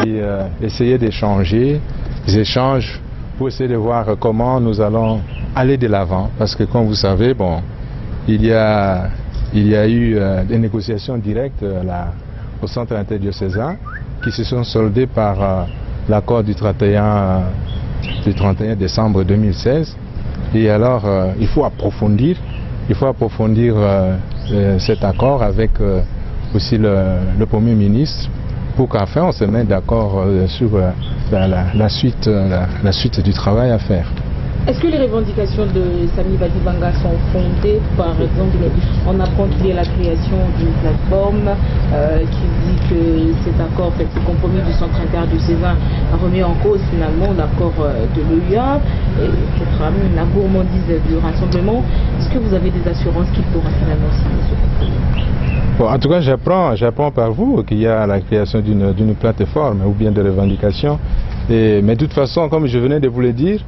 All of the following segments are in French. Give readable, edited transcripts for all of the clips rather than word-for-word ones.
puis essayer d'échanger, des échanges pour essayer de voir comment nous allons aller de l'avant. Parce que comme vous savez, bon, il y a eu des négociations directes au centre interdiocésain qui se sont soldées par l'accord du 31 décembre 2016. Et alors, il faut approfondir cet accord avec aussi le Premier ministre pour qu'enfin on se mette d'accord sur la suite du travail à faire. Est-ce que les revendications de Samy Badibanga sont fondées? Par exemple, on apprend qu'il y a la création d'une plateforme qui dit que cet accord, ce compromis du centre interdiocésain remet en cause finalement l'accord de l'OUA et peut-être la gourmandise du rassemblement. Est-ce que vous avez des assurances qu'il pourra finalement signer ce compromis? Bon, en tout cas, j'apprends par vous qu'il y a la création d'une plateforme ou bien de revendications. Mais de toute façon, comme je venais de vous le dire,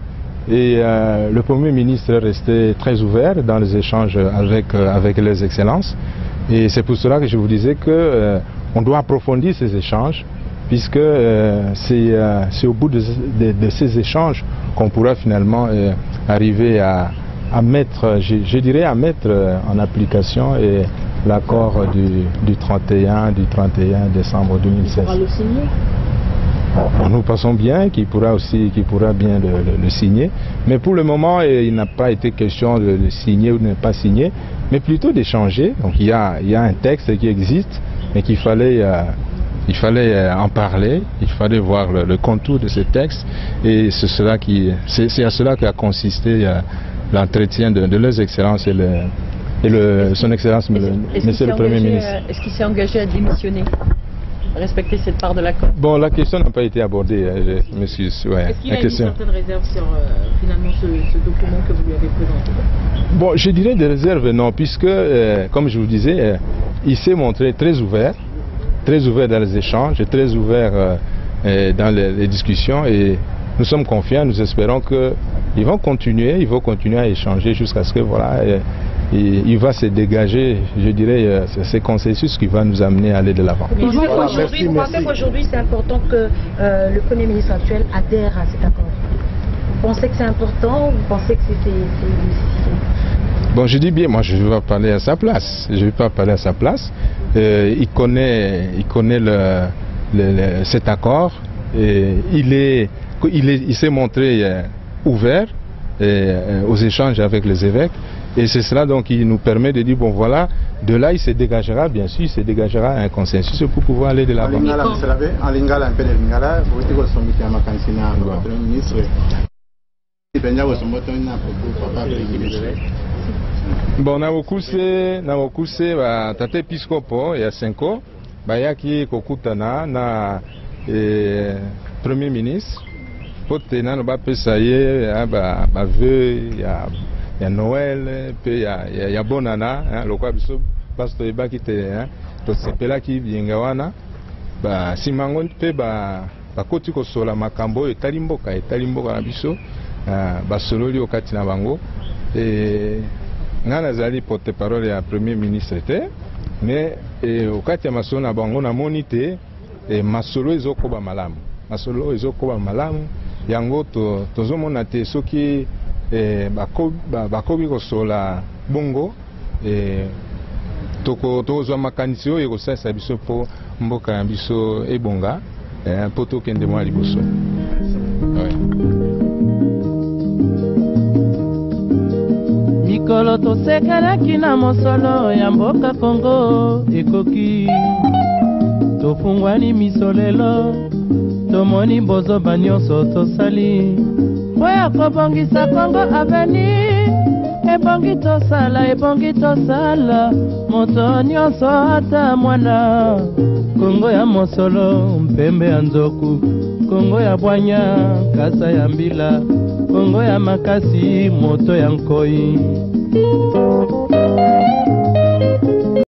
le Premier ministre est resté très ouvert dans les échanges avec les excellences. Et c'est pour cela que je vous disais qu'on doit approfondir ces échanges, puisque c'est au bout de ces échanges qu'on pourra finalement arriver à mettre, je dirais, à mettre en application l'accord du 31 décembre 2016. On va le signer? Nous pensons bien qu'il pourra bien le signer, mais pour le moment il n'a pas été question de le signer ou de ne pas signer, mais plutôt d'échanger. Donc il y a un texte qui existe, mais qu'il fallait en parler, il fallait voir le contour de ce texte, et c'est à cela qu'a consisté l'entretien de leurs excellences et son excellence monsieur le Premier ministre. Est-ce qu'il s'est engagé à démissionner, respecter cette part de l'accord? Bon, la question n'a pas été abordée, je m'excuse. Ouais. Est-ce qu'il a une certaine réserve sur finalement ce document que vous lui avez présenté? Bon, je dirais des réserves non, puisque, comme je vous disais, il s'est montré très ouvert dans les échanges, très ouvert dans les discussions, et nous sommes confiants, nous espérons qu'ils vont continuer à échanger jusqu'à ce que voilà. Il va se dégager, je dirais, ce consensus qui va nous amener à aller de l'avant. Vous pensez qu'aujourd'hui c'est important que le Premier ministre actuel adhère à cet accord? Vous pensez que c'est important ou vous pensez que c'est Bon, je dis bien, moi je ne vais pas parler à sa place. Il connaît cet accord. Et il s'est montré ouvert aux échanges avec les évêques. Et c'est cela donc qui nous permet de dire, bon voilà, de là il se dégagera, bien sûr, il se dégagera un consensus pour pouvoir aller de l'avant. Bon, na bokuse ba tate episkopo ya Senko bayaki kokutana na Premier ministre pote nano bapesa ye ba vœu ya Noël pe ya bonana lokwa biso pastor ebaki te tosepelaki binga wana ba simango pe bakoti kosola makambo etali mboka na biso basololi okati na bango nga nazali porte parole ya Premier ministre te, mais okati ya masolo na bango namoni te masolo ezokoba malamu yango tozomona te soki bakobi kosola bongo tokozwa makanisi oyo ekosalisa biso mpo mboka na biso ebonga mpo tokende mwa liboso. Mikolo tosekelaki na mosolo ya mboka Kongo ekoki tofungwani miso lelo tomoni bozoba nyonso tosali po ya kobongisa Kongo aveni ebongi tosala moto nyonso ata mwana Kongo ya mosolo mpembe ya nzoku Kongo ya bwanya kasa ya mbila Kongo ya makasi moto ya nkoi